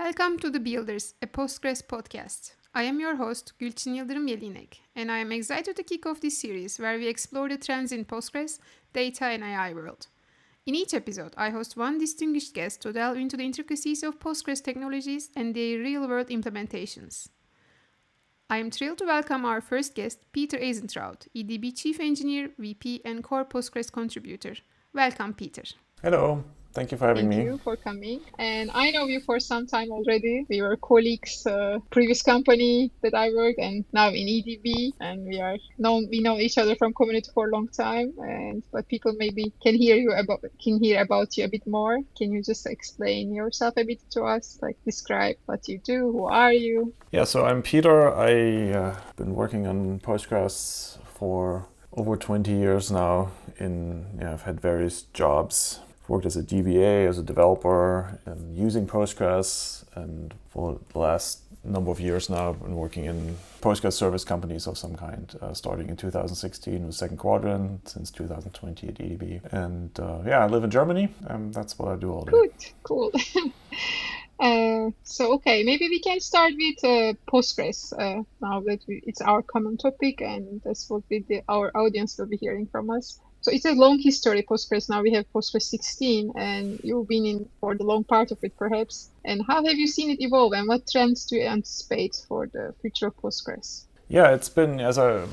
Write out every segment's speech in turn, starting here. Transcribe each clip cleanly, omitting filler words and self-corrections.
Welcome to The Builders, a Postgres podcast. I am your host, Gulcin Yildirim Jelinek, and I am excited to kick off this series where we explore the trends in Postgres, data, and AI world. In each episode, I host one distinguished guest to delve into the intricacies of Postgres technologies and their real-world implementations. I am thrilled to welcome our first guest, Peter Eisentraut, EDB Chief Engineer VP and core Postgres contributor. Welcome, Peter. Hello. Thank you for having me. Thank you for coming. And I know you for some time already. We were colleagues, previous company that I worked, and now in EDB. And we know each other from community for a long time. But people maybe can hear about you a bit more. Can you just explain yourself a bit to us? Like describe what you do. Who are you? Yeah. So I'm Peter. I've been working on Postgres for over 20 years now. I've had various jobs. Worked as a DBA, as a developer, and using Postgres, and for the last number of years now, I've been working in Postgres service companies of some kind, starting in 2016 with Second Quadrant, since 2020 at EDB. And I live in Germany, and that's what I do all day. Good, cool. Maybe we can start with Postgres, now that it's our common topic, and that's what our audience will be hearing from us. So it's a long history, Postgres. Now we have Postgres 16, and you've been in for the long part of it, perhaps. And how have you seen it evolve, and what trends do you anticipate for the future of Postgres? Yeah, it's been, as I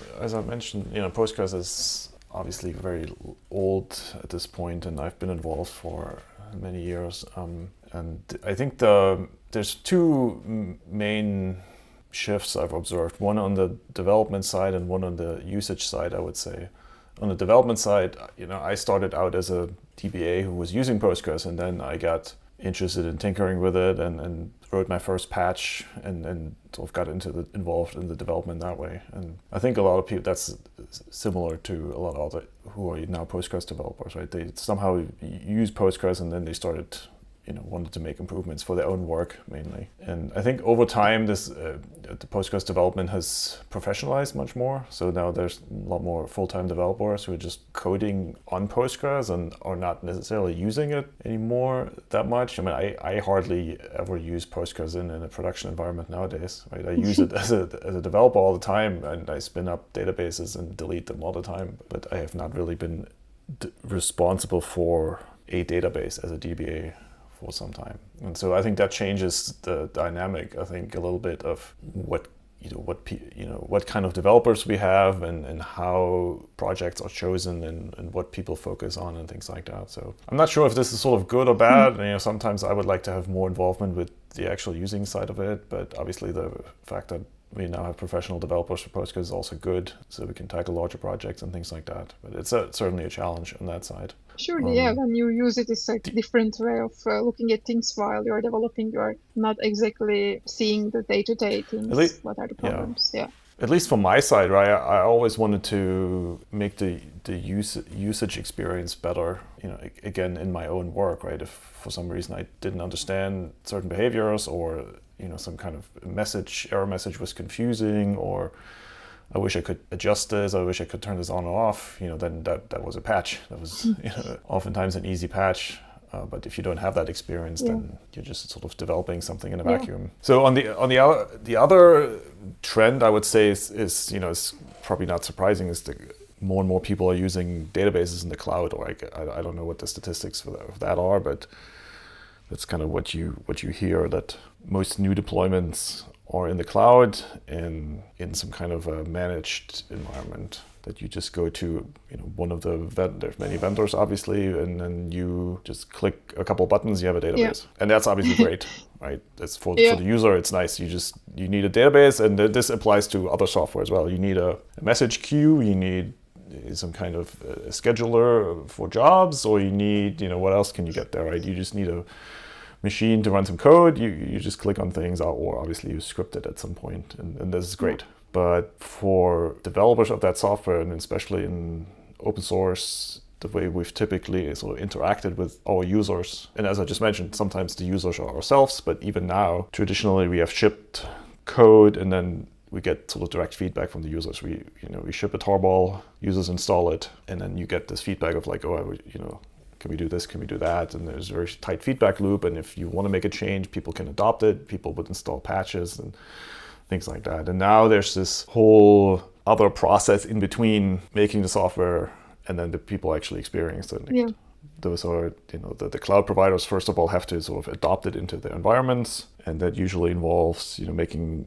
mentioned, Postgres is obviously very old at this point, and I've been involved for many years. And I think there's two main shifts I've observed, one on the development side and one on the usage side, I would say. On the development side, I started out as a DBA who was using Postgres, and then I got interested in tinkering with it and wrote my first patch and sort of got involved in the development that way. And I think a lot of people, that's similar to a lot of other who are now Postgres developers, right? They somehow use Postgres and then they started wanted to make improvements for their own work mainly. And I think over time, the Postgres development has professionalized much more. So now there's a lot more full-time developers who are just coding on Postgres and are not necessarily using it anymore that much. I mean, I hardly ever use Postgres in a production environment nowadays, right? I use it as a developer all the time, and I spin up databases and delete them all the time. But I have not really been responsible for a database as a DBA for some time. And so I think that changes the dynamic, I think, a little bit of what kind of developers we have and how projects are chosen and what people focus on and things like that. So I'm not sure if this is sort of good or bad. Sometimes I would like to have more involvement with the actual using side of it, but obviously the fact that we now have professional developers for Postgres is also good, so we can tackle larger projects and things like that. But it's certainly a challenge on that side. Surely, yeah. When you use it, it's a different way of looking at things while you're developing. You're not exactly seeing the day-to-day things. What are the problems? Yeah. At least from my side, right? I always wanted to make the usage experience better. Again, in my own work, right? If for some reason I didn't understand certain behaviors, or some kind of error message was confusing, or I wish I could adjust this, I wish I could turn this on or off, then that was a patch. That was oftentimes an easy patch. But if you don't have that experience, then you're just sort of developing something in a vacuum. So on the other trend, I would say is probably not surprising, is more and more people are using databases in the cloud. Or I don't know what the statistics for that are, but that's kind of what you hear, that most new deployments are in the cloud and in some kind of a managed environment that you just go to, one of the there's many vendors obviously, and then you just click a couple buttons, you have a database. And that's obviously great, right? That's for the user, it's nice. You need a database, and this applies to other software as well. You need a message queue, you need some kind of a scheduler for jobs, or you need, what else can you get there, right? You just need a machine to run some code. You just click on things, or obviously you script it at some point, and this is great. But for developers of that software, and especially in open source, the way we've typically sort of interacted with our users, and as I just mentioned, sometimes the users are ourselves, but even now, traditionally we have shipped code, and then we get sort of direct feedback from the users. We ship a tarball, users install it, and then you get this feedback of like, can we do this, can we do that? And there's a very tight feedback loop. And if you want to make a change, people can adopt it. People would install patches and things like that. And now there's this whole other process in between making the software and then the people actually experience it. Yeah. Those are, the cloud providers, first of all, have to sort of adopt it into their environments. And that usually involves, making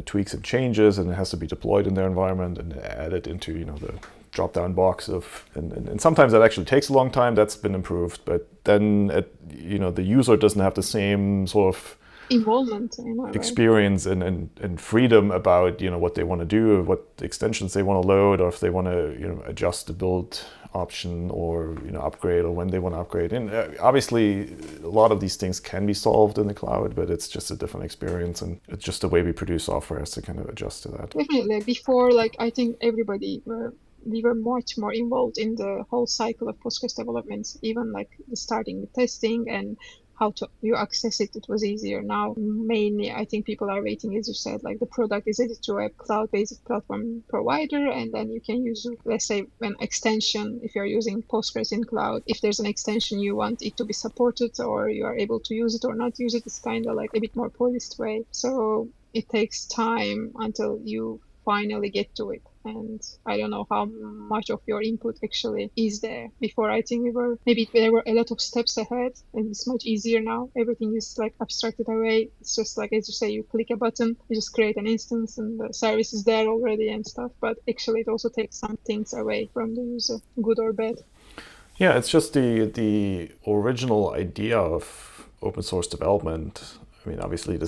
tweaks and changes, and it has to be deployed in their environment and added into, the drop-down box of, and sometimes that actually takes a long time. That's been improved. But then, the user doesn't have the same sort of involvement, experience and freedom about what they want to do, what extensions they want to load, or if they want to adjust the build option or upgrade, or when they want to upgrade. And obviously a lot of these things can be solved in the cloud, but it's just a different experience, and it's just the way we produce software has to kind of adjust to that. Definitely. Before, I think we were much more involved in the whole cycle of Postgres development, even starting with testing and how you access it. It was easier. Now, mainly, I think people are waiting, as you said, the product is added to a cloud-based platform provider, and then you can use, let's say, an extension. If you're using Postgres in cloud, if there's an extension you want it to be supported, or you are able to use it or not use it, it's kind of a bit more polished way. So it takes time until you finally get to it. And I don't know how much of your input actually is there. Before, I think there were a lot of steps ahead, and it's much easier now. Everything is abstracted away. It's just as you say, you click a button, you just create an instance, and the service is there already and stuff. But actually, it also takes some things away from the user, good or bad. Yeah, it's just the original idea of open source development. I mean, obviously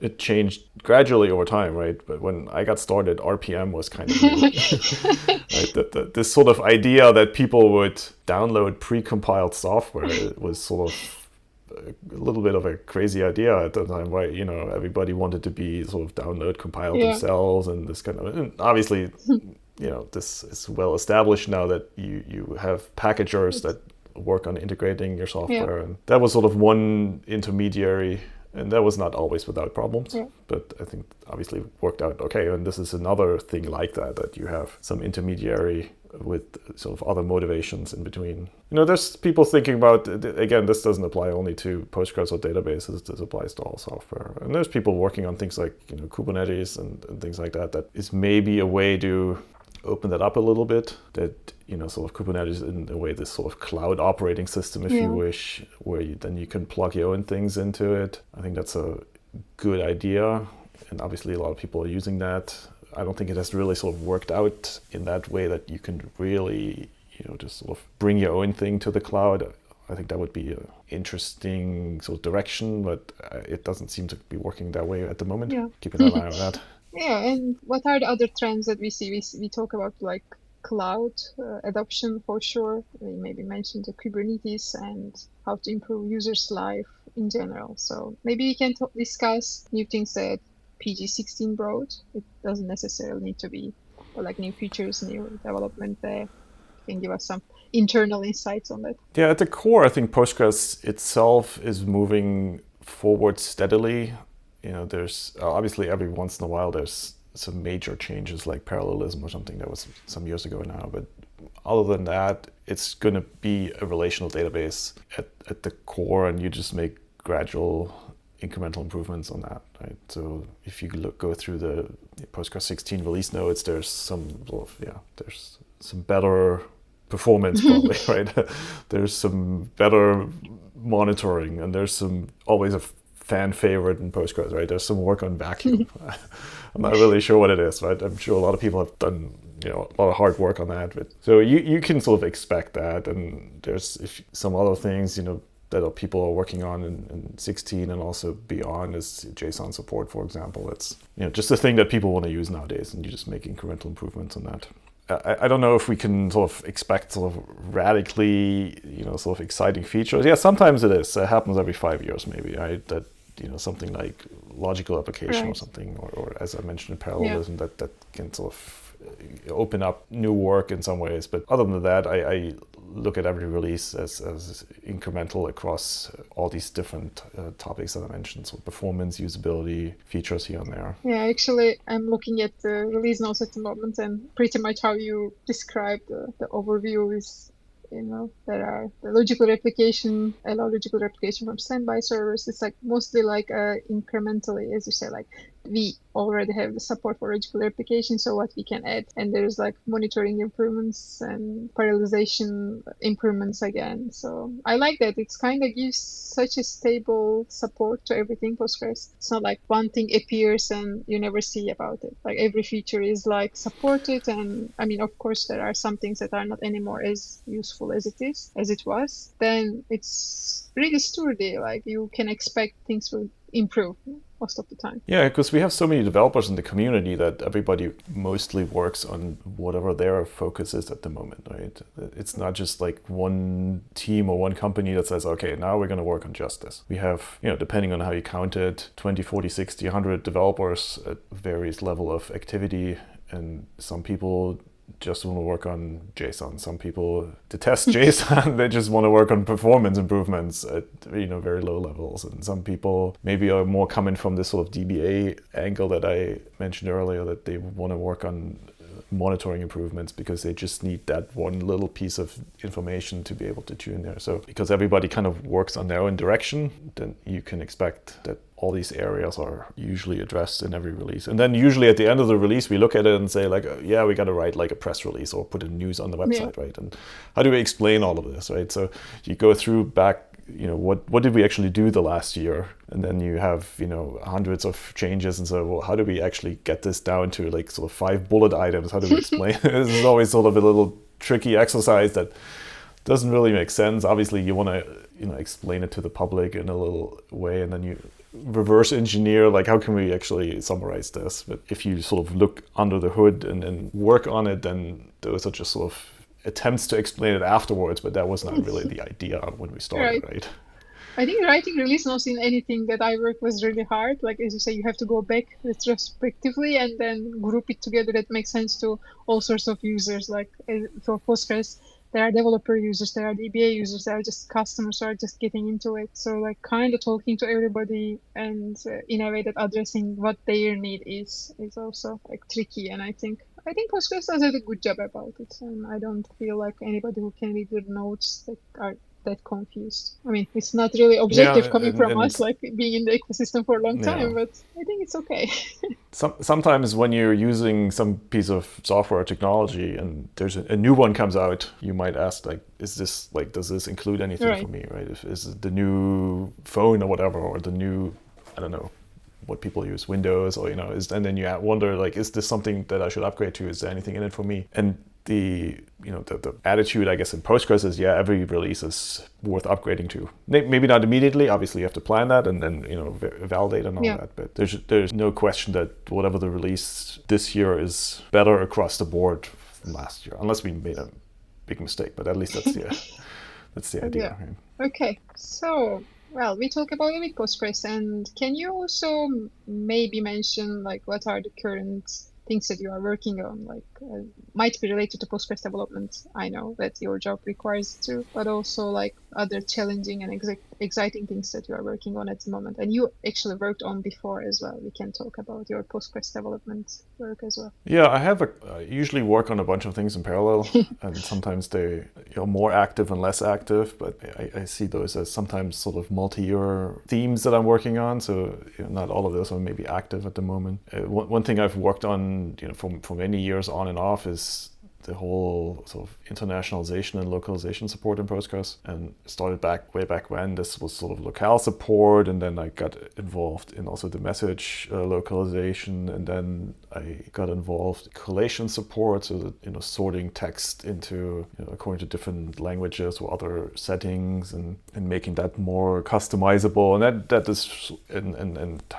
it changed gradually over time, right? But when I got started, RPM was kind of new. Right? This sort of idea that people would download pre-compiled software was sort of a little bit of a crazy idea at the time, right? Everybody wanted to be sort of download, compile themselves, and this kind of, and obviously, this is well established now that you have packagers that work on integrating your software, and that was sort of one intermediary. And that was not always without problems, but I think obviously it worked out okay. And this is another thing like that you have some intermediary with sort of other motivations in between. There's people thinking about, again, this doesn't apply only to Postgres or databases, this applies to all software. And there's people working on things like, Kubernetes and things like that is maybe a way to open that up a little bit, that sort of Kubernetes in a way, this sort of cloud operating system, if you wish, where then you can plug your own things into it. I think that's a good idea, and obviously a lot of people are using that. I don't think it has really sort of worked out in that way that you can really just sort of bring your own thing to the cloud. I think that would be an interesting sort of direction, but it doesn't seem to be working that way at the moment. Keeping an eye on that. Yeah, and what are the other trends that we see? We talk about cloud adoption for sure. We maybe mentioned the Kubernetes and how to improve users' life in general. So maybe we can discuss new things that PG16 brought. It doesn't necessarily need to be new features, new development there. You can give us some internal insights on that. Yeah, at the core, I think Postgres itself is moving forward steadily. There's obviously every once in a while there's some major changes like parallelism or something. That was some years ago now. But other than that, it's going to be a relational database at the core, and you just make gradual incremental improvements on that, right? So if you go through the Postgres 16 release notes, there's some better performance probably, right? There's some better monitoring, and there's always a fan favorite in Postgres, right? There's some work on vacuum. I'm not really sure what it is, right? I'm sure a lot of people have done a lot of hard work on that. But so you can sort of expect that, and there's some other things that people are working on in 16 and also beyond is JSON support, for example. It's just a thing that people want to use nowadays, and you just make incremental improvements on that. I don't know if we can sort of expect sort of radically, sort of exciting features. Yeah, sometimes it is. It happens every 5 years maybe, right? That, something like logical application or something, or as I mentioned, parallelism, that can sort of open up new work in some ways. But other than that, I look at every release as incremental across all these different topics that I mentioned. So performance, usability, features here and there. Yeah, actually, I'm looking at the release notes at the moment, and pretty much how you described the overview is there are the logical replication, allow logical replication from standby servers. It's like mostly like incrementally, as you say, like we already have the support for logical replication, so what we can add, and there's like monitoring improvements and parallelization improvements again. So I like that. It's kind of gives such a stable support to everything Postgres. It's not like one thing appears and you never see about it. Like every feature is like supported, and I mean, of course, there are some things that are not anymore as useful as it was. Then it's really sturdy. Like you can expect things will improve most of the time. Yeah, because we have so many developers in the community that everybody mostly works on whatever their focus is at the moment, right? It's not just like one team or one company that says, okay, now we're going to work on just this. We have, depending on how you count it, 20, 40, 60, 100 developers at various level of activity, and some people just want to work on JSON. Some people detest JSON. They just want to work on performance improvements at very low levels. And some people maybe are more coming from this sort of DBA angle that I mentioned earlier, that they want to work on monitoring improvements because they just need that one little piece of information to be able to tune there. So because everybody kind of works on their own direction, then you can expect that all these areas are usually addressed in every release. And then usually at the end of the release, we look at it and say like, yeah, we got to write like a press release or put a news on the website, right? And how do we explain all of this, right? So you go through back, what did we actually do the last year? And then you have, hundreds of changes. And so, well, how do we actually get this down to like sort of 5 bullet items? How do we explain? This is always sort of a little tricky exercise that doesn't really make sense. Obviously, you want to, explain it to the public in a little way, and then you reverse engineer, like how can we actually summarize this? But if you sort of look under the hood and work on it, then those are just sort of attempts to explain it afterwards, but that was not really the idea when we started, right? I think writing release notes in anything that I work was really hard. Like, as you say, you have to go back retrospectively and then group it together that makes sense to all sorts of users. Like for Postgres, there are developer users, there are DBA users, there are just customers who are just getting into it. So like kind of talking to everybody and in a way that addressing what their need is also like tricky. And I think Postgres does a good job about it. And I don't feel like anybody who can read the notes that are that confused. I mean, it's not really objective coming from us, like being in the ecosystem for a long time, but I think it's okay. Sometimes when you're using some piece of software or technology and there's a new one comes out, you might ask, like, is this like, does this include anything for me, right? Is it the new phone or whatever, or the new, I don't know, what people use, Windows, or, and then you wonder, like, is this something that I should upgrade to? Is there anything in it for me? And the attitude, I guess, in Postgres is, every release is worth upgrading to. Maybe not immediately. Obviously, you have to plan that and then, validate and all that. But there's no question that whatever the release this year is better across the board from last year, unless we made a big mistake. But at least that's the idea. Yeah. Okay, so. Well, we talk about it with Postgres, and can you also maybe mention like what are the current things that you are working on, like might be related to Postgres development. I know that your job requires it to, but also like other challenging and exciting things that you are working on at the moment. And you actually worked on before as well. We can talk about your Postgres development work as well. Yeah, I usually work on a bunch of things in parallel, and sometimes they are more active and less active, but I see those as sometimes sort of multi-year themes that I'm working on. So not all of those are maybe active at the moment. One thing I've worked on for many years on and off is the whole sort of internationalization and localization support in Postgres, and started way back when this was sort of locale support, and then I got involved in also the message localization, and then I got involved in collation support, so that sorting text into according to different languages or other settings, and making that more customizable. And that is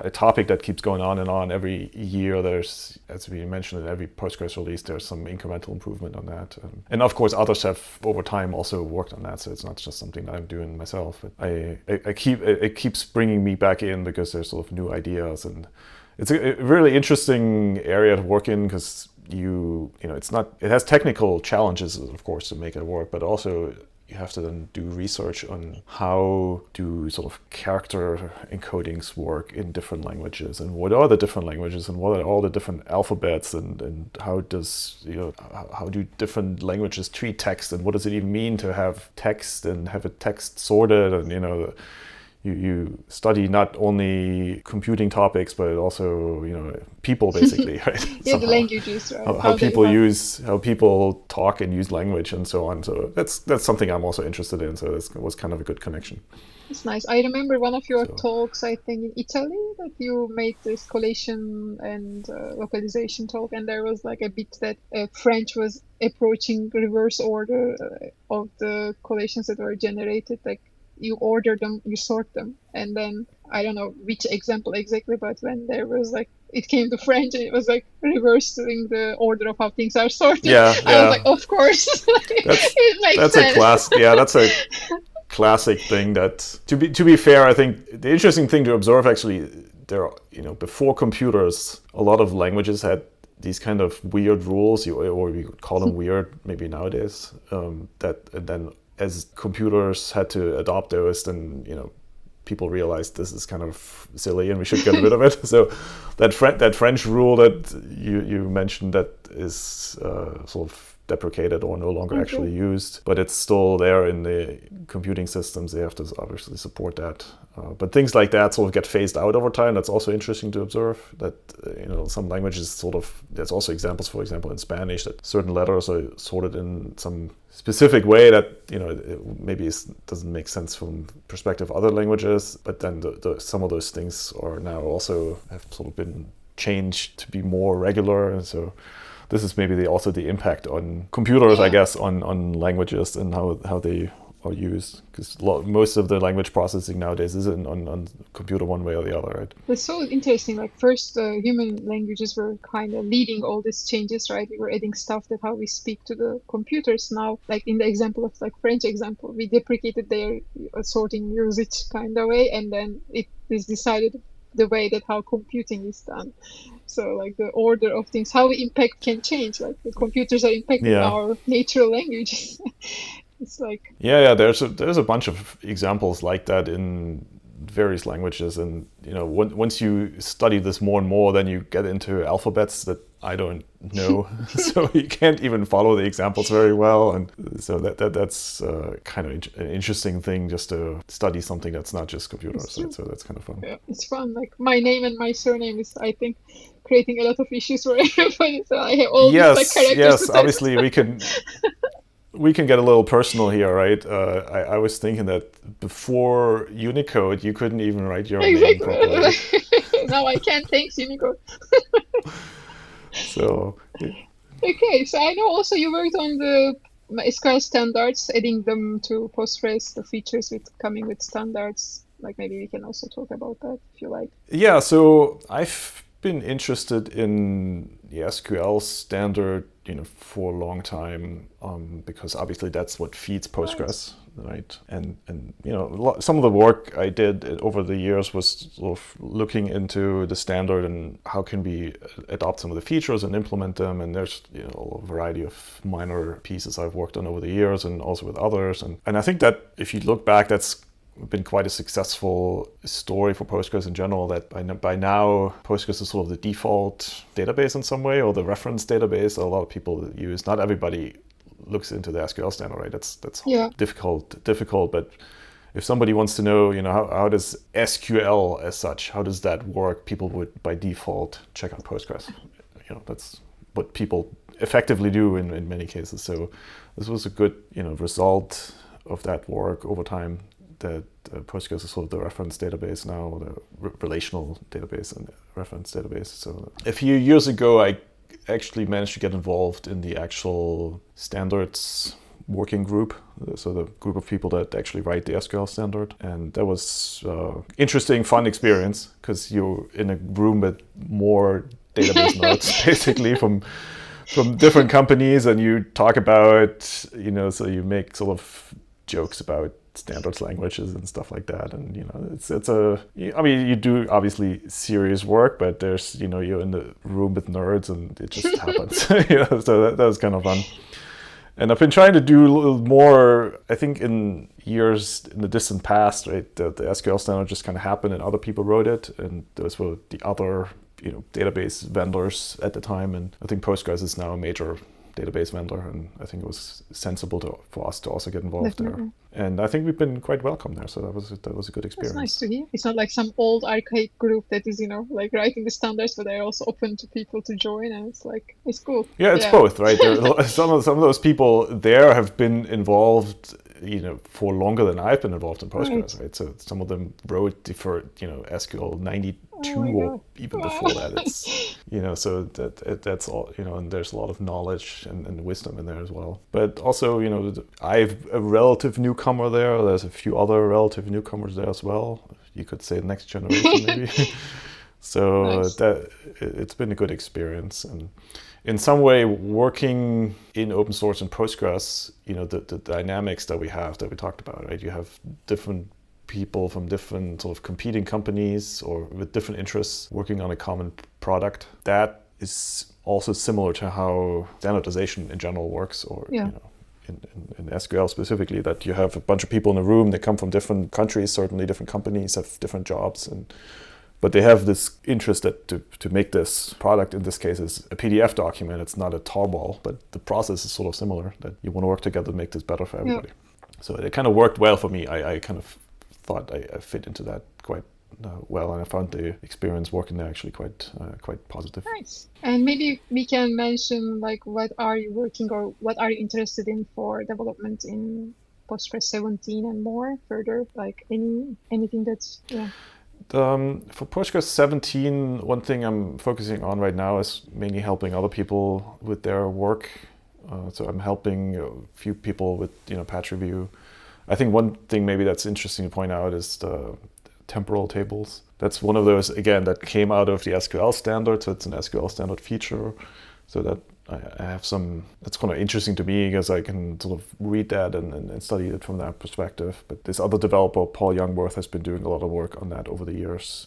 a topic that keeps going on and on. Every year there's, as we mentioned in every Postgres release, there's some incremental improvement on that, and of course others have over time also worked on that, so it's not just something that I'm doing myself. But it keeps bringing me back in because there's sort of new ideas, and it's a really interesting area to work in because it has technical challenges, of course, to make it work, but also you have to then do research on how do sort of character encodings work in different languages, and what are the different languages, and what are all the different alphabets, and how do different languages treat text, and what does it even mean to have text and have a text sorted, and you study not only computing topics but also people basically, right? Yeah, the languages, right? How people talk and use language and so on. So that's something I'm also interested in. So that was kind of a good connection. It's nice. I remember one of your talks, I think in Italy, that you made this collation and localization talk, and there was like a bit that French was approaching reverse order of the collations that were generated, like you order them, you sort them, and then I don't know which example exactly, but when there was like it came to French and it was like reversing the order of how things are sorted. I was like, of course, it makes sense. That's a classic thing. That to be fair, I think the interesting thing to observe actually, there are, before computers, a lot of languages had these kind of weird rules, or we could call them weird maybe nowadays. And then as computers had to adopt those, then people realized this is kind of silly and we should get rid of it. So that French rule that you mentioned, that is sort of deprecated or no longer actually used, but it's still there in the computing systems. They have to obviously support that. But things like that sort of get phased out over time. That's also interesting to observe that, some languages sort of, there's also examples, for example, in Spanish, that certain letters are sorted in some specific way that, it maybe doesn't make sense from perspective of other languages, but then some of those things are now also have sort of been changed to be more regular. And so this is maybe also the impact on computers, I guess, on languages and how they are used, because most of the language processing nowadays is on computer one way or the other, right? It's so interesting. Like first, human languages were kind of leading all these changes, right? We were adding stuff that how we speak to the computers. Now, like in the example of like French example, we deprecated their sorting usage kind of way, and then it is decided the way that how computing is done. So like the order of things, how we impact can change. Like the computers are impacting our natural languages. It's like there's a bunch of examples like that in various languages, and once you study this more and more, then you get into alphabets that I don't know, so you can't even follow the examples very well, and so that's kind of an interesting thing, just to study something that's not just computers, right? So that's kind of fun. Yeah, it's fun. Like my name and my surname is, I think, creating a lot of issues for everybody. So I have all these like characters. Yes, obviously we can get a little personal here, right? I was thinking that before Unicode, you couldn't even write your name properly. Now I can't, thanks Unicode. So. Okay, so I know also you worked on the SQL standards, adding them to Postgres, the features coming with standards. Like maybe we can also talk about that if you like. Yeah, so I've been interested in the SQL standard, for a long time, because obviously that's what feeds Postgres, right? And some of the work I did over the years was sort of looking into the standard and how can we adopt some of the features and implement them. And there's a variety of minor pieces I've worked on over the years, and also with others. And I think that if you look back, that's been quite a successful story for Postgres in general, that by now Postgres is sort of the default database in some way, or the reference database a lot of people use. Not everybody looks into the SQL standard, right? That's difficult, but if somebody wants to know, how does SQL as such, how does that work, people would by default check out Postgres. That's what people effectively do in many cases. So this was a good result of that work over time, that Postgres is sort of the reference database now, the relational database and reference database. So a few years ago, I actually managed to get involved in the actual standards working group, so the group of people that actually write the SQL standard. And that was interesting, fun experience, because you're in a room with more database nerds, basically from different companies, and you talk about, so you make sort of jokes about standards languages and stuff like that, and you do obviously serious work, but there's you're in the room with nerds and it just happens. So that was kind of fun. And I've been trying to do a little more, I think in years in the distant past, right, the SQL standard just kind of happened and other people wrote it, and those were the other, database vendors at the time. And I think Postgres is now a major database vendor, and I think it was sensible for us to also get involved there. And I think we've been quite welcome there, so that was a good experience. That's nice to hear. It's not like some old archaic group that is, like writing the standards, but they're also open to people to join, and it's cool. Yeah, it's both, right? Some of those people there have been involved, for longer than I've been involved in Postgres, right? So some of them wrote for, SQL 92 or even before that. It's, so that's all, and there's a lot of knowledge and wisdom in there as well. But also, I've a relative newcomer there. There's a few other relative newcomers there as well. You could say next generation maybe. So nice. It's been a good experience. And in some way, working in open source and Postgres, the dynamics that we talked about, right? You have different people from different sort of competing companies or with different interests working on a common product. That is also similar to how standardization in general works, or in SQL specifically, that you have a bunch of people in a room. They come from different countries, certainly different companies, have different jobs, but they have this interest that to make this product, in this case, is a PDF document. It's not a tarball, but the process is sort of similar, that you want to work together to make this better for everybody. So it kind of worked well for me. I kind of thought I fit into that quite well, and I found the experience working there actually quite positive. Nice. And maybe we can mention what are you working or what are you interested in for development in Postgres 17 and more further, anything that's For Postgres 17, one thing I'm focusing on right now is mainly helping other people with their work. So I'm helping a few people with patch review. I think one thing maybe that's interesting to point out is the temporal tables. That's one of those, again, that came out of the SQL standard. So it's an SQL standard feature. So that I have that's kind of interesting to me because I can sort of read that and study it from that perspective. But this other developer, Paul Youngworth, has been doing a lot of work on that over the years.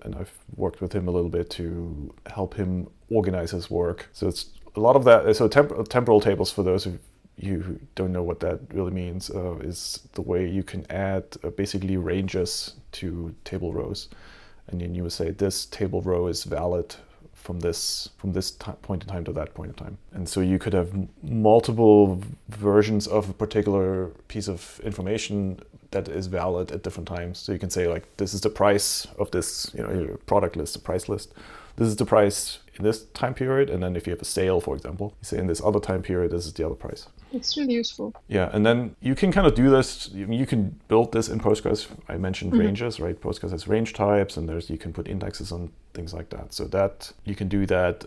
And I've worked with him a little bit to help him organize his work. So it's a lot of that. So temporal tables, for those of you who don't know what that really means, is the way you can add basically ranges to table rows. And then you would say this table row is valid from this point in time to that point in time. And so you could have multiple versions of a particular piece of information that is valid at different times. So you can say this is the price of this, your product list, the price list. This is the price in this time period. And then if you have a sale, for example, you say in this other time period, this is the other price. It's really useful. Yeah, and then you can kind of do this. You can build this in Postgres. I mentioned ranges, right? Postgres has range types, and you can put indexes on things like that. So that you can do that.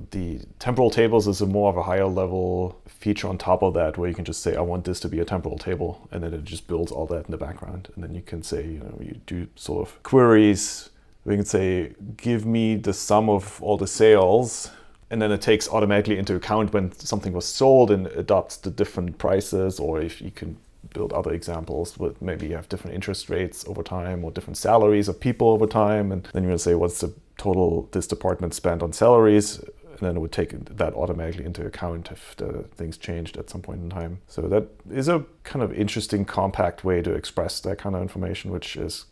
The temporal tables is a more of a higher level feature on top of that, where you can just say, I want this to be a temporal table, and then it just builds all that in the background. And then you can say, you do sort of queries. We can say, give me the sum of all the sales. And then it takes automatically into account when something was sold and adopts the different prices, or if you can build other examples with maybe you have different interest rates over time or different salaries of people over time. And then you're going to say, what's the total this department spent on salaries? And then it would take that automatically into account if the things changed at some point in time. So that is a kind of interesting, compact way to express that kind of information, which is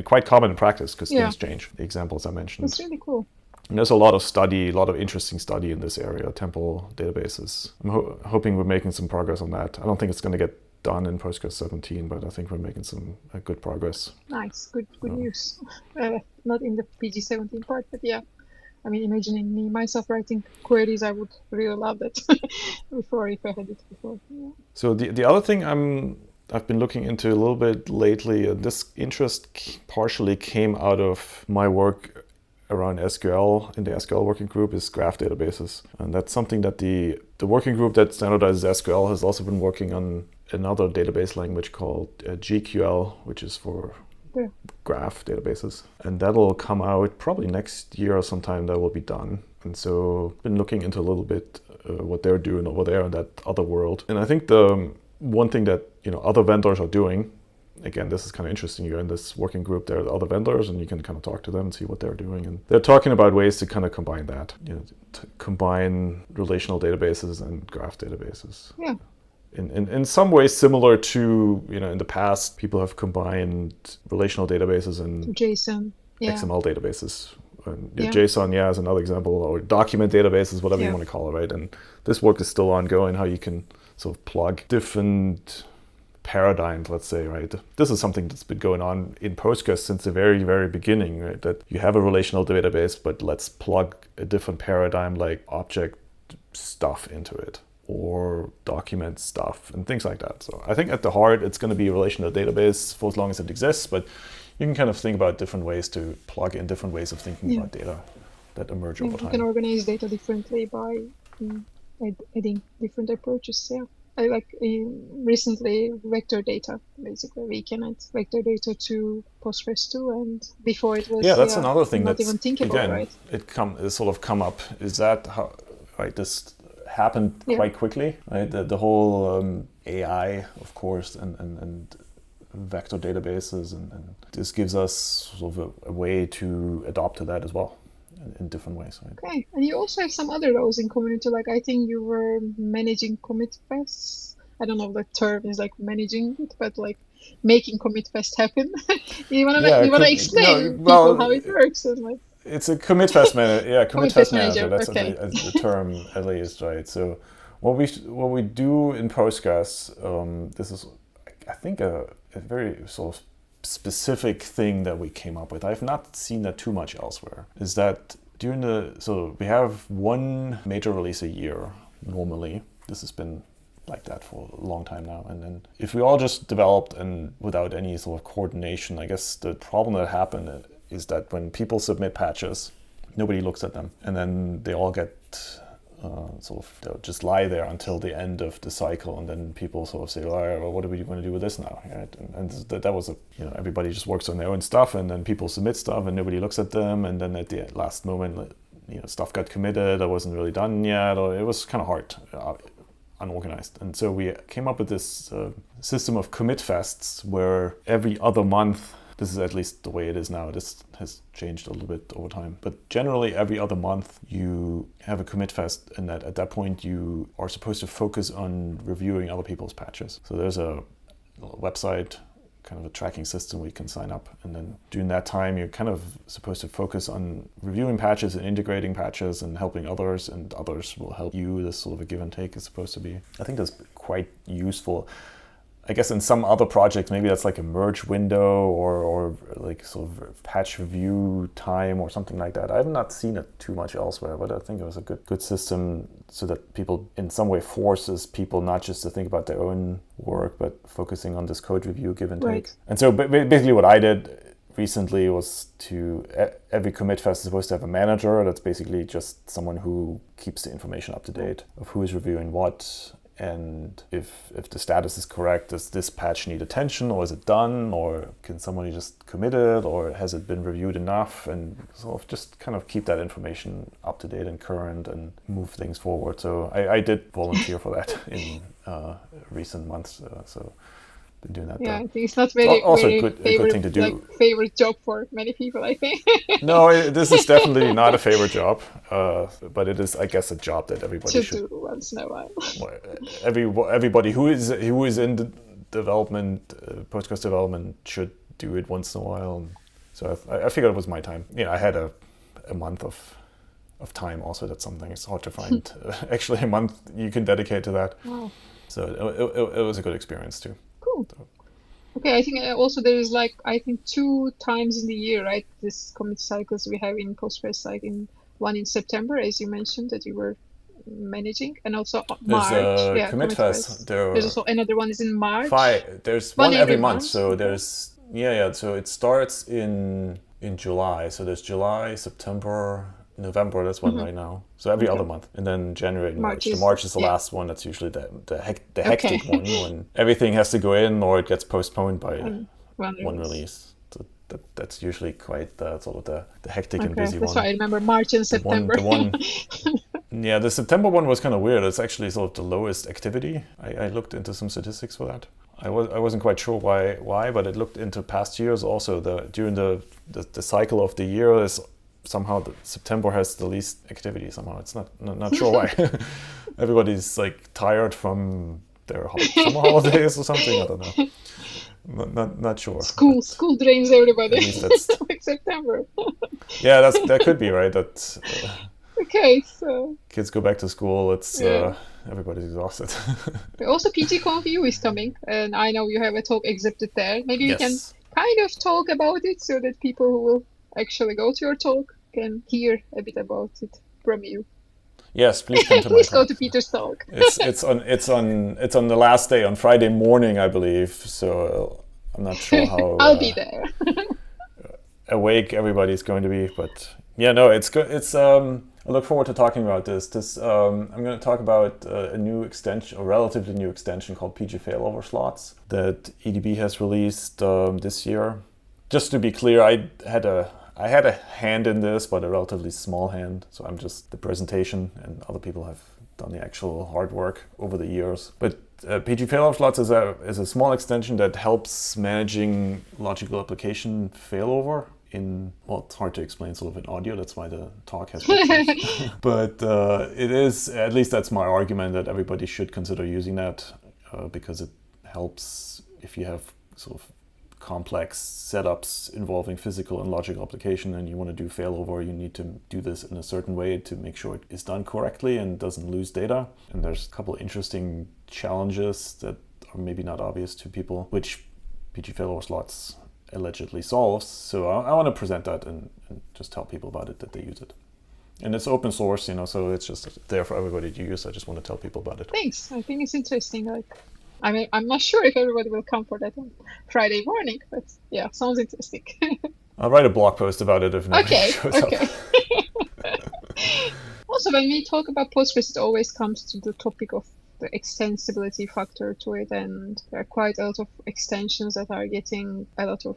quite common in practice because things change. The examples I mentioned. It's really cool. And there's a lot of interesting study in this area, temporal databases. I'm hoping we're making some progress on that. I don't think it's going to get done in Postgres 17, but I think we're making some good progress. Nice, good news. Not in the PG 17 part, but yeah. I mean, imagining me myself writing queries, I would really love that if I had it before. Yeah. So the other thing I've been looking into a little bit lately, this interest partially came out of my work around SQL in the SQL working group, is graph databases. And that's something that the working group that standardizes SQL has also been working on another database language called GQL, which is for graph databases. And that'll come out probably next year or sometime. That will be done. And so been looking into a little bit what they're doing over there in that other world. And I think the one thing that other vendors are doing again, this is kind of interesting. You're in this working group, there are other vendors, and you can kind of talk to them and see what they're doing. And they're talking about ways to kind of combine that, to combine relational databases and graph databases. Yeah. In some ways similar to, in the past, people have combined relational databases and JSON, XML databases. JSON, is another example, or document databases, whatever you want to call it, right? And this work is still ongoing, how you can sort of plug different paradigms, let's say, right? This is something that's been going on in Postgres since the very, very beginning, right? That you have a relational database, but let's plug a different paradigm like object stuff into it, or document stuff and things like that. So I think at the heart, it's going to be a relational database for as long as it exists, but you can kind of think about different ways to plug in different ways of thinking about data that emerge over time. You can organize data differently by adding different approaches. Yeah. I like recently vector data. Basically, we can add vector data to Postgres too, and before it was that's another thing not even thinkable, again, right? It sort of come up. Is that how, right? This happened quite quickly, right? The whole AI, of course, and vector databases, and this gives us sort of a way to adopt to that as well in different ways, right? Okay, and you also have some other roles in community, like I think you were managing commit fests. I don't know if the term is like managing it, but like making commit fest happen. you wanna explain people how it works? And like, it's a commit fest manager. Commit fest manager. That's okay. the term, at least, right? So what we do in Postgres, this is, I think, a very sort of specific thing that we came up with. I've not seen that too much elsewhere. Is that so we have one major release a year normally. This has been like that for a long time now. And then if we all just developed and without any sort of coordination, I guess the problem that happened is that when people submit patches, nobody looks at them, and then they all get they'll just lie there until the end of the cycle, and then people sort of say, well, what are we going to do with this now? Right? And that was everybody just works on their own stuff, and then people submit stuff and nobody looks at them, and then at the last moment, stuff got committed, it wasn't really done yet, or it was kind of hard, unorganized. And so we came up with this system of commit fests where every other month, this is at least the way it is now. This has changed a little bit over time. But generally, every other month, you have a commit fest, and at that point, you are supposed to focus on reviewing other people's patches. So there's a website, kind of a tracking system where you can sign up. And then during that time, you're kind of supposed to focus on reviewing patches and integrating patches and helping others, and others will help you. This sort of a give and take is supposed to be. I think that's quite useful. I guess in some other projects, maybe that's like a merge window or like sort of patch review time or something like that. I have not seen it too much elsewhere, but I think it was a good system so that people in some way forces people not just to think about their own work, but focusing on this code review, give and take. And so basically what I did recently was every commit fest is supposed to have a manager. That's basically just someone who keeps the information up to date of who is reviewing what. And if the status is correct, does this patch need attention, or is it done, or can somebody just commit it, or has it been reviewed enough, and sort of just kind of keep that information up to date and current and move things forward. So I did volunteer for that in recent months. So been doing that. Yeah, I think it's not very good thing to do. Like favorite job for many people, I think. No, this is definitely not a favorite job, but it is, I guess, a job that everybody should do once in a while. Everybody who is in the development, Postgres development, should do it once in a while. So I figured it was my time. I had a month of time. Also, that's something it's hard to find. Actually, a month you can dedicate to that. Wow. So it was a good experience too. Cool. Okay, I think also there is 2 times in the year, right? This commit cycles we have in Postgres, like one in September, as you mentioned, that you were managing, and also March. There's a commit fest. There's also another one is in March. 5. There's one every month. So there's So it starts in July. So there's July, September, November. That's one right now. So every other month, and then January and March. March is the last one. That's usually the hectic one when everything has to go in or it gets postponed by one release. So that's usually quite the hectic and busy one. That's why I remember March and September. The September one was kind of weird. It's actually sort of the lowest activity. I looked into some statistics for that. I wasn't quite sure why, but it looked into past years also. During the cycle of the year is somehow September has the least activity somehow. It's not sure why. Everybody's like tired from their summer holidays or something. I don't know. Not sure. School drains everybody. At least that's like September. Yeah, that could be right. That okay, so kids go back to school. It's everybody's exhausted. Also, PGConf.EU is coming, and I know you have a talk exhibited there. Maybe you can Yes. kind of talk about it so that people who will actually go to your talk can hear a bit about it from you. Yes, please come to my Please go talk. to Peter's talk. It's on the last day, on Friday morning, I believe. So I'm not sure how I'll be there. awake everybody's going to be, but yeah, no, it's good. I look forward to talking about this. I'm going to talk about a new extension, a relatively new extension called PG Failover Slots that EDB has released this year. Just to be clear, I had a hand in this, but a relatively small hand. So I'm just the presentation, and other people have done the actual hard work over the years. But PG Failover Slots is a small extension that helps managing logical application failover. It's hard to explain sort of in audio, that's why the talk has pictures. But it is, at least that's my argument, that everybody should consider using that because it helps if you have sort of complex setups involving physical and logical application and you want to do failover, you need to do this in a certain way to make sure it is done correctly and doesn't lose data. And there's a couple of interesting challenges that are maybe not obvious to people, which PG Failover Slots allegedly solves. So I want to present that and just tell people about it, that they use it. And it's open source, so it's just there for everybody to use. I just want to tell people about it. Thanks. I think it's interesting. I'm not sure if everybody will come for that on Friday morning, but yeah, sounds interesting. I'll write a blog post about it if nobody shows up. Also, when we talk about Postgres, it always comes to the topic of the extensibility factor to it, and there are quite a lot of extensions that are getting a lot of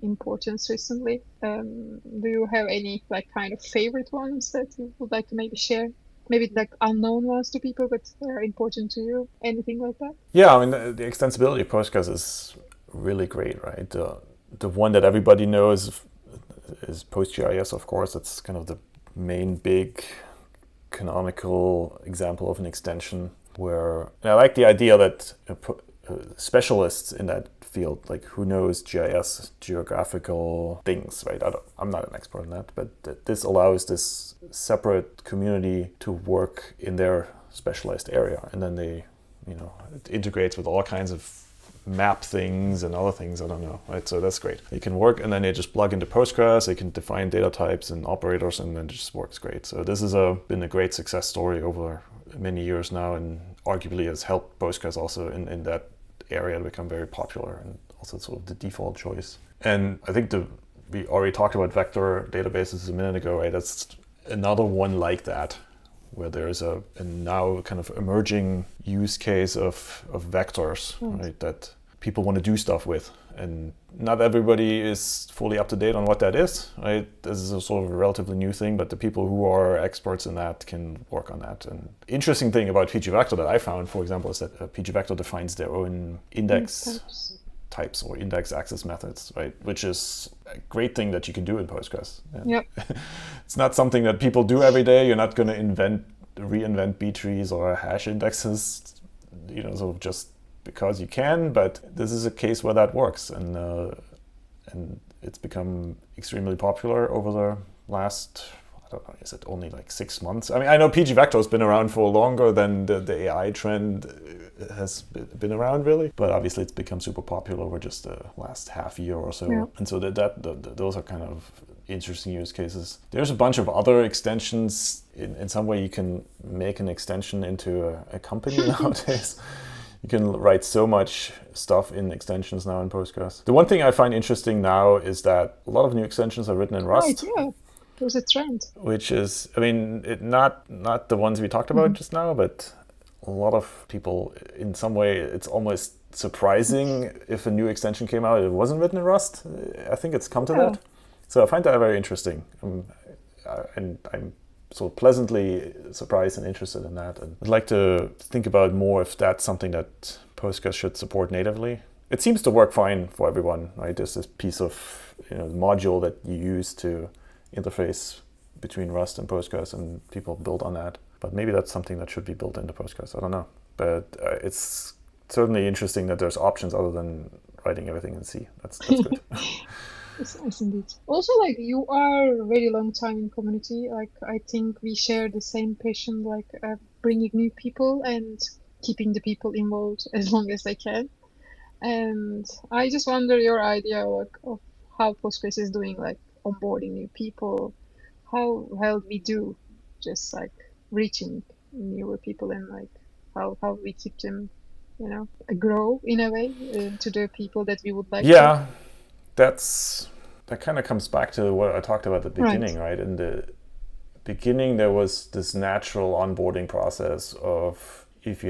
importance recently. Do you have any kind of favorite ones that you would like to maybe share? Maybe unknown ones to people, but they're important to you. Anything like that? Yeah, I mean the extensibility of Postgres is really great, right? The one that everybody knows is PostGIS, of course. It's kind of the main big canonical example of an extension where I like the idea that specialists in that field, like who knows GIS, geographical things, right? I'm not an expert in that, but this allows this separate community to work in their specialized area, and then it integrates with all kinds of map things and other things, I don't know, right? So that's great. You can work, and then they just plug into Postgres, they can define data types and operators, and then it just works great. So this has been a great success story over many years now, and arguably has helped Postgres also in that area to become very popular and also sort of the default choice. And I think we already talked about vector databases a minute ago, right? That's another one like that, where there's a now kind of emerging use case of vectors, right, that people want to do stuff with. And not everybody is fully up to date on what that is, right? This is a sort of a relatively new thing, but the people who are experts in that can work on that. And interesting thing about pgvector that I found, for example, is that pgvector defines their own index types or index access methods, right? Which is a great thing that you can do in Postgres. Yep. It's not something that people do every day. You're not going to reinvent B trees or hash indexes, sort of just because you can. But this is a case where that works, and it's become extremely popular over the last, I don't know, is it only like 6 months? I mean, I know pgvector has been around for longer than the AI trend has been around, really. But obviously it's become super popular over just the last half year or so. Yeah. And so those are kind of interesting use cases. There's a bunch of other extensions. In some way you can make an extension into a company nowadays. You can write so much stuff in extensions now in Postgres. The one thing I find interesting now is that a lot of new extensions are written in Rust. Right, yeah. There's a trend. Which is, I mean, not the ones we talked about just now, but a lot of people, in some way, it's almost surprising if a new extension came out, it wasn't written in Rust. I think it's come to that. So I find that very interesting. And I'm sort of pleasantly surprised and interested in that. And I'd like to think about more if that's something that Postgres should support natively. It seems to work fine for everyone, right? There's this piece of module that you use to interface between Rust and Postgres, and people build on that. But maybe that's something that should be built into Postgres. I don't know. But it's certainly interesting that there's options other than writing everything in C. That's good. Yes, indeed. Also, you are a very long time in community. I think we share the same passion, bringing new people and keeping the people involved as long as they can. And I just wonder your idea of how Postgres is doing, onboarding new people. How we do just reaching newer people, and how we keep them, grow in a way to the people that we would like to. Yeah, that kind of comes back to what I talked about at the beginning, right? In the beginning, there was this natural onboarding process of if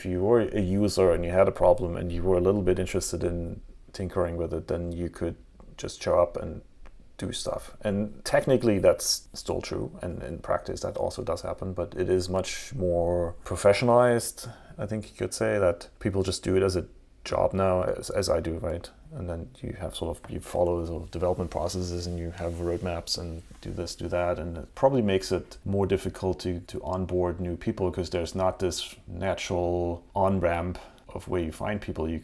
you were a user and you had a problem and you were a little bit interested in tinkering with it, then you could just show up and do stuff. And technically that's still true, and in practice that also does happen, but it is much more professionalized. I think you could say that people just do it as a job now, as I do, right? And then you have you follow the sort of development processes and you have roadmaps and do this, do that, and it probably makes it more difficult to onboard new people because there's not this natural on-ramp of where you find people. You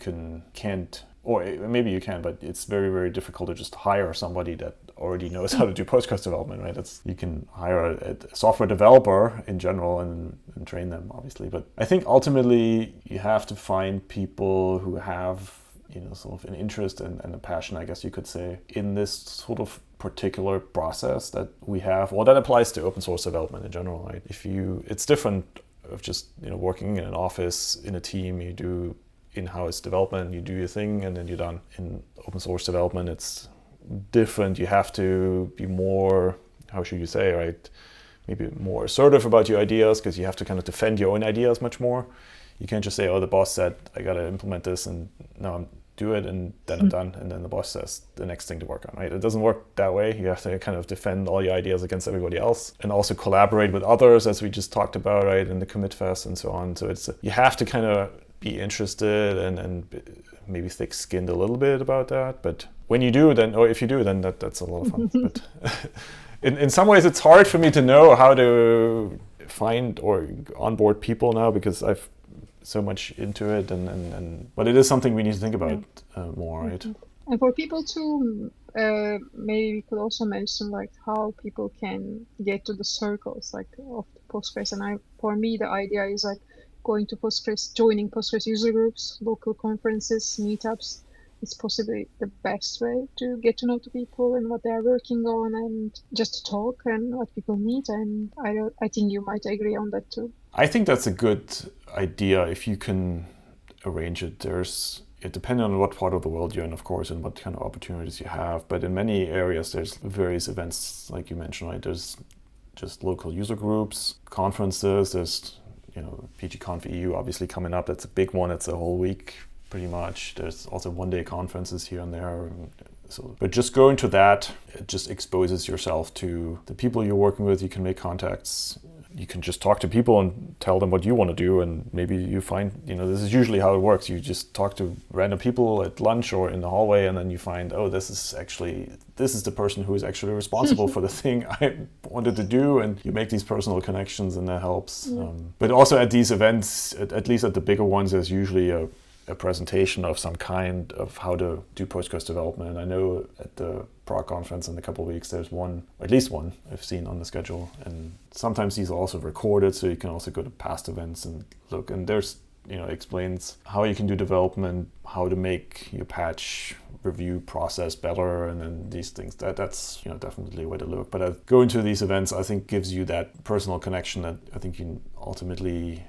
can't, or maybe you can, but it's very, very difficult to just hire somebody that already knows how to do Postgres development, right? You can hire a software developer in general and train them, obviously. But I think ultimately you have to find people who have sort of an interest and a passion, I guess you could say, in this sort of particular process that we have. Well, that applies to open source development in general, right? It's different of just working in an office, in a team, you do in-house development, you do your thing, and then you're done. In open source development, it's different. You have to be more, how should you say, right? Maybe more assertive about your ideas, because you have to kind of defend your own ideas much more. You can't just say, oh, the boss said I got to implement this, and now I'm do it, and then I'm done, and then the boss says the next thing to work on, right? It doesn't work that way. You have to kind of defend all your ideas against everybody else, and also collaborate with others, as we just talked about, right, in the commit fest and so on. So you have to kind of be interested and maybe thick-skinned a little bit about that. But when you do, then, or if you do, then that's a lot of fun. But in some ways, it's hard for me to know how to find or onboard people now, because I've so much into it, but it is something we need to think about more, right? And for people to maybe we could also mention how people can get to the circles of Postgres. And for me, the idea is going to Postgres, joining Postgres user groups, local conferences, meetups. It's possibly the best way to get to know the people and what they are working on, and just to talk and what people need. And I think you might agree on that too. I think that's a good idea if you can arrange it. It depends on what part of the world you're in, of course, and what kind of opportunities you have. But in many areas, there's various events, like you mentioned, right? There's just local user groups, conferences. There's PGConf.EU obviously coming up. That's a big one. It's a whole week pretty much. There's also one-day conferences here and there. But just going to that, it just exposes yourself to the people you're working with. You can make contacts. You can just talk to people and tell them what you want to do, and maybe you find, this is usually how it works. You just talk to random people at lunch or in the hallway, and then you find, oh, this is the person who is actually responsible for the thing I wanted to do, and you make these personal connections, and that helps. Yeah. But also at these events, at least at the bigger ones, there's usually a presentation of some kind of how to do Postgres development. I know at the Prague conference in a couple of weeks, there's one, or at least one I've seen on the schedule. And sometimes these are also recorded, so you can also go to past events and look. And there's, explains how you can do development, how to make your patch review process better, and then these things. That's definitely a way to look. But going to these events, I think, gives you that personal connection that I think you ultimately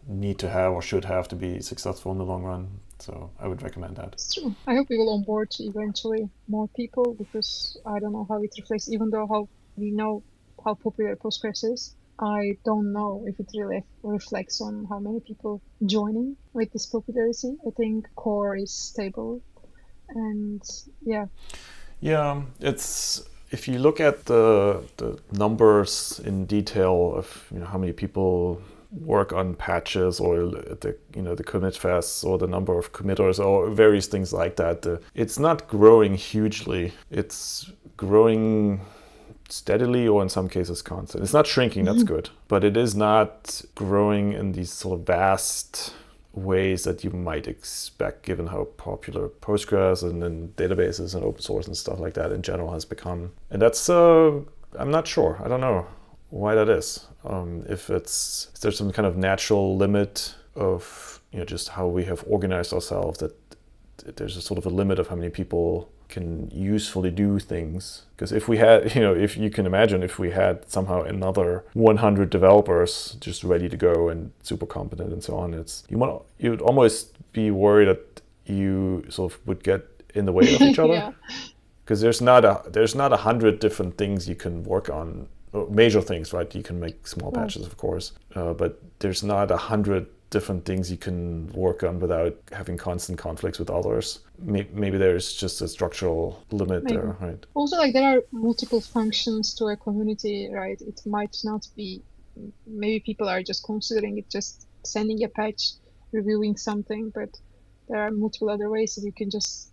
need to have or should have to be successful in the long run. So I would recommend that. It's true. I hope we will onboard eventually more people, because I don't know how it reflects, even though how we know how popular Postgres is. I don't know if it really reflects on how many people joining with this popularity. I think core is stable, and yeah. Yeah, it's, if you look at the numbers in detail of how many people work on patches or the commit fests or the number of committers or various things like that. It's not growing hugely. It's growing steadily or in some cases constant. It's not shrinking, that's good, but it is not growing in these sort of vast ways that you might expect given how popular Postgres and then databases and open source and stuff like that in general has become. And that's, I'm not sure. I don't know why that is. If there's some kind of natural limit of, just how we have organized ourselves, that there's a sort of a limit of how many people can usefully do things. Because if we had, if you can imagine, if we had somehow another 100 developers just ready to go and super competent and so on, you'd almost be worried that you sort of would get in the way of each other. Because there's not 100 different things you can work on, major things, right? You can make small patches, of course, but there's not 100 different things you can work on without having constant conflicts with others. Maybe there's just a structural limit there, right? Also, there are multiple functions to a community, right? It might not be, maybe people are just considering it just sending a patch, reviewing something, but there are multiple other ways that you can just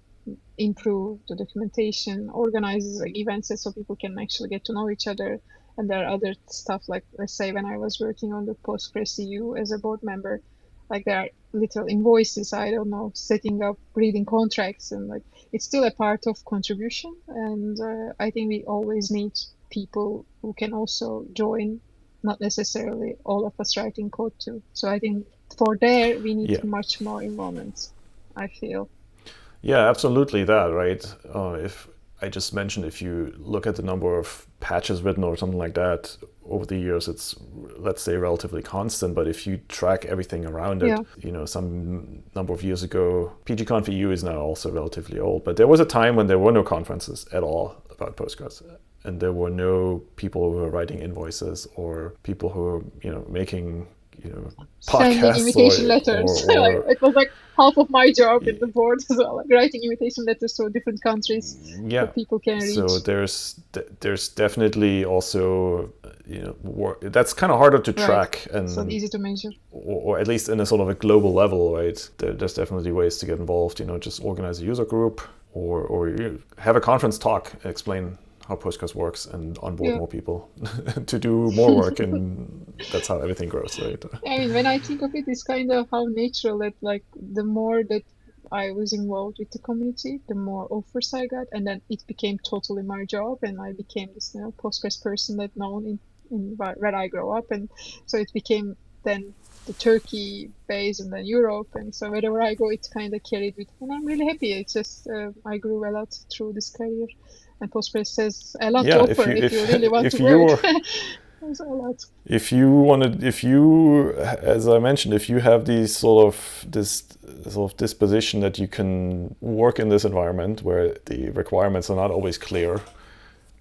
improve the documentation, organize events so people can actually get to know each other. And there are other stuff let's say when I was working on the PostgreSQL as a board member, there are little invoices, I don't know, setting up, reading contracts, and it's still a part of contribution. And I think we always need people who can also join, not necessarily all of us writing code too. So I think for there, we need much more involvement, I feel. Yeah, absolutely that, right? If I just mentioned, if you look at the number of patches written or something like that over the years, it's, let's say, relatively constant. But if you track everything around it, some number of years ago, PGConf.EU is now also relatively old. But there was a time when there were no conferences at all about Postgres. And there were no people who were writing invoices or people who were, making, podcasts. Sending invitation letters. It was half of my job in the board as well, writing invitation letters to different countries that people can reach. So there's definitely also, that's kind of harder to track. And it's not easy to measure. Or at least in a sort of a global level, right? There's definitely ways to get involved, just organize a user group or have a conference talk, explain how Postgres works and onboard more people to do more work, and that's how everything grows, right? I mean, when I think of it, it's kind of how natural that the more that I was involved with the community, the more offers I got, and then it became totally my job, and I became this Postgres person that known in where I grew up, and so it became then the Turkey base and then Europe, and so wherever I go, it kind of carried with me, and I'm really happy. It's just I grew a lot through this career. And Postgres says a lot to offer if you really want to work. There's a lot. If you, as I mentioned, if you have this sort of disposition that you can work in this environment where the requirements are not always clear,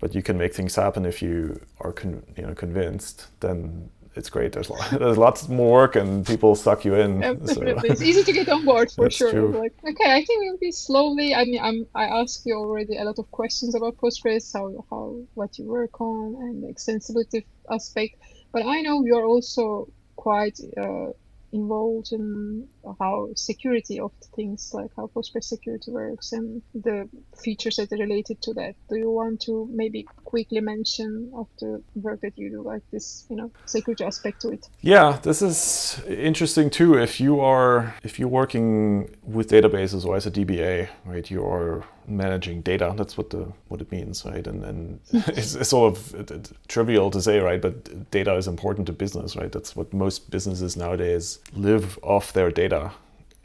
but you can make things happen if you are convinced, then it's great. There's lots more work and people suck you in. Definitely. It's easy to get on board for sure. True. Okay, I think we'll be slowly. I mean, I asked you already a lot of questions about Postgres, what you work on, and the extensibility aspect. But I know you're also quite involved in how security of things, like how Postgres security works and the features that are related to that. Do you want to maybe quickly mention of the work that you do, like this, security aspect to it? Yeah, this is interesting too. If you're working with databases or as a DBA, right, you are managing data. That's what it means, right? And it's sort of trivial to say, right? But data is important to business, right? That's what most businesses nowadays live off their data,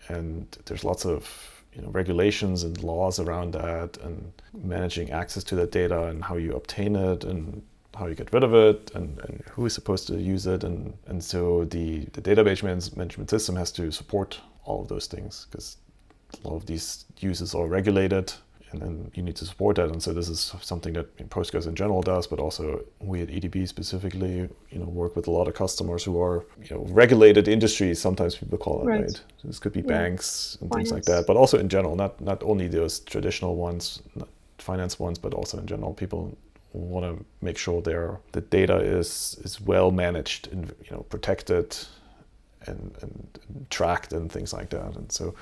and there's lots of regulations and laws around that, and managing access to that data and how you obtain it and how you get rid of it and who is supposed to use it, and so the database management system has to support all of those things because a lot of these uses are regulated. And then you need to support that, and so this is something that Postgres in general does, but also we at EDB specifically, work with a lot of customers who are, regulated industries. Sometimes people call it, right? So this could be banks and things like that, but also in general, not only those traditional ones, not finance ones, but also in general, people want to make sure the data is well managed and protected and tracked and things like that. And so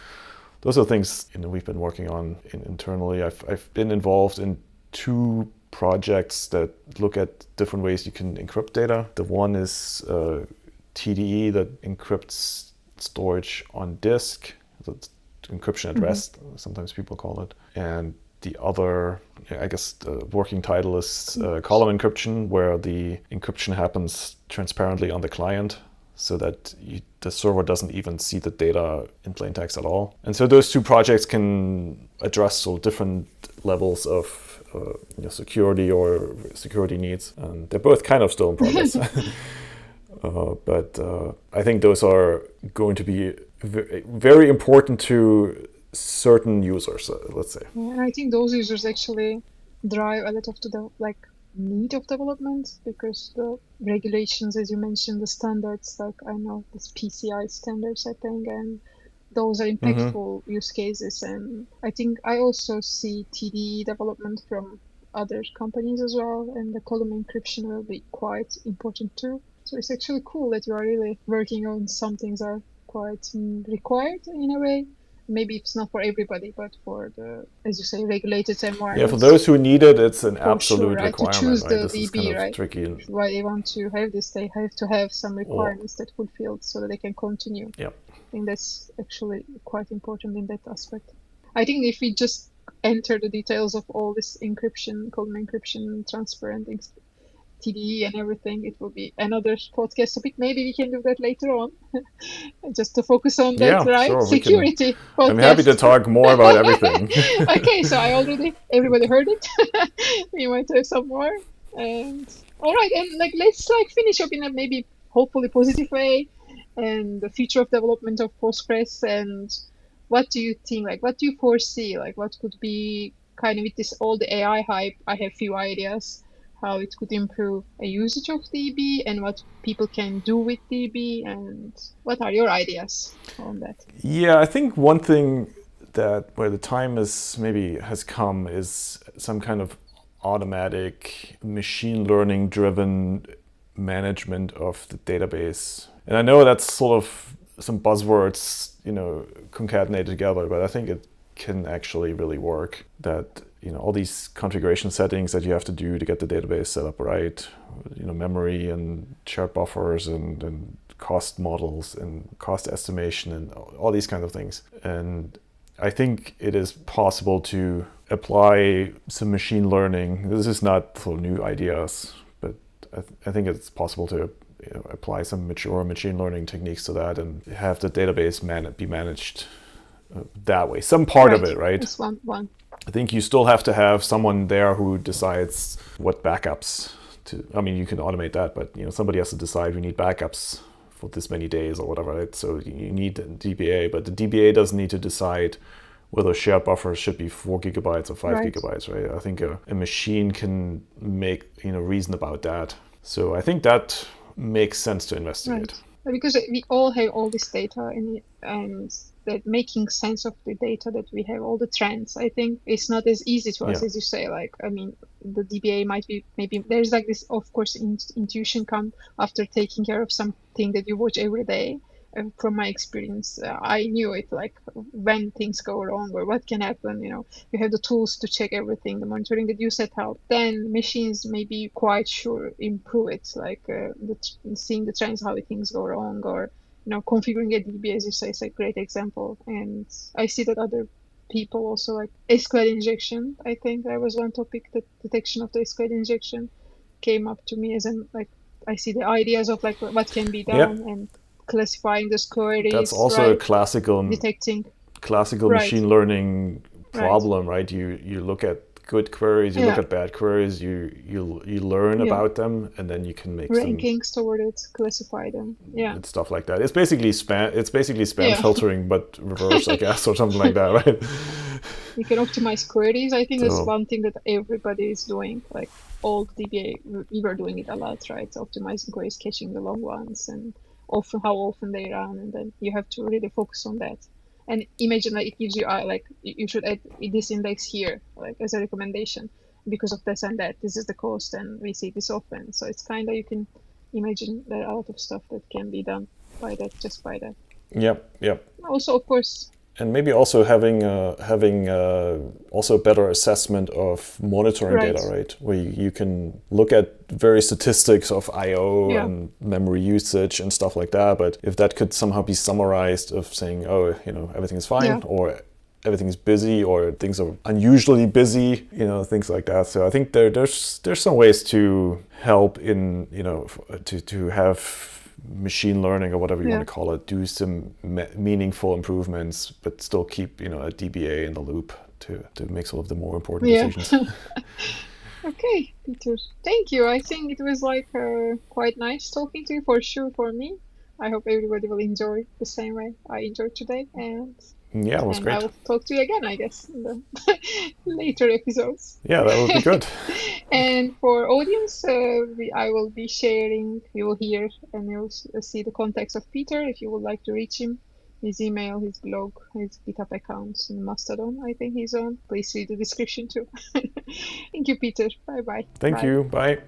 those are things we've been working on internally. I've been involved in 2 projects that look at different ways you can encrypt data. The one is TDE, that encrypts storage on disk. That's encryption at rest, sometimes people call it. And the other, I guess the working title is column encryption, where the encryption happens transparently on the client, so that the server doesn't even see the data in plain text at all. And so those 2 projects can address different levels of security or security needs. And they're both kind of still in progress. But I think those are going to be very important to certain users, let's say. Yeah, and I think those users actually drive a lot of the need of development, because the regulations, as you mentioned, the standards, I know this PCI standards, I think, and those are impactful use cases. And I think I also see TDE development from other companies as well, and the column encryption will be quite important too. So it's actually cool that you are really working on some things that are quite required in a way. Maybe it's not for everybody, but for the, as you say, regulated environment. Yeah, for those who need it, it's an absolute right? requirement. To choose right? the This DB, is kind of right? tricky. Why they want to have this, they have to have some requirements that fulfilled so that they can continue. Yeah. I think that's actually quite important in that aspect. I think if we just enter the details of all this encryption, column encryption, transparent TDE and everything, it will be another podcast topic. Maybe we can do that later on, just to focus on that, right? Sure, Security. I'm happy to talk more about everything. Okay, so everybody heard it. We might have some more. And all right, and let's finish up in a maybe hopefully positive way, and the future of development of Postgres. And what do you think? What do you foresee? What could be kind of with this all the AI hype? I have few ideas how it could improve a usage of DB and what people can do with DB. And what are your ideas on that? Yeah, I think one thing that where the time is maybe has come is some kind of automatic machine learning driven management of the database. And I know that's sort of some buzzwords, concatenated together, but I think it can actually really work. That all these configuration settings that you have to do to get the database set up right, memory and shared buffers and cost models and cost estimation and all these kinds of things. And I think it is possible to apply some machine learning. This is not for new ideas, but I think it's possible to apply some mature machine learning techniques to that and have the database be managed that way. Some part of it, right? It's one. I think you still have to have someone there who decides what backups to. I mean, you can automate that, but somebody has to decide we need backups for this many days or whatever. Right? So you need a DBA, but the DBA doesn't need to decide whether shared buffers should be 4 gigabytes or 5 gigabytes. Right? I think a machine can make reason about that. So I think that makes sense to investigate. Right. Because we all have all this data and that making sense of the data that we have, all the trends, I think it's not as easy to us as you say. The DBA might be, maybe there's this, of course, intuition come after taking care of something that you watch every day. From my experience, I knew it, when things go wrong or what can happen. You have the tools to check everything, the monitoring that you set out. Then machines may be quite sure improve it, seeing the trends, how things go wrong, or configuring a DB, as you say, is a great example. And I see that other people also SQL injection. I think that was one topic, that detection of the SQL injection came up to me as I see the ideas of what can be done and classifying the queries. That's also a classical detecting machine learning problem, right? You look at good queries, you look at bad queries, you learn about them, and then you can make rankings toward it, classify them, and stuff like that. It's basically spam filtering, but reverse, I guess, or something like that, right? You can optimize queries. I think that's one thing that everybody is doing. All DBA, we were doing it a lot, right? Optimizing queries, catching the long ones, and how often they run, and then you have to really focus on that. And imagine it gives you you should add this index here, as a recommendation because of this and that. This is the cost, and we see this often. So it's kind of, you can imagine there are a lot of stuff that can be done. by that. Yep. Also, of course. And maybe also having also better assessment of monitoring data, right? Where you can look at various statistics of I/O and memory usage and stuff like that. But if that could somehow be summarized of saying, oh, everything is fine, or everything is busy, or things are unusually busy, things like that. So I think there's some ways to help in, to have machine learning or whatever you want to call it, do some meaningful improvements, but still keep, a DBA in the loop to make some of the more important decisions. Okay, Peter, thank you. I think it was quite nice talking to you, for sure, for me. I hope everybody will enjoy the same way I enjoyed today. And it was great. I will talk to you again, I guess, in the later episodes. Yeah, that would be good. And for audience, I will be sharing, you will hear and you'll see the contacts of Peter if you would like to reach him. His email, his blog, his GitHub accounts, and Mastodon, I think he's on. Please read the description too. Thank you, Peter. Bye-bye. Thank you. Bye.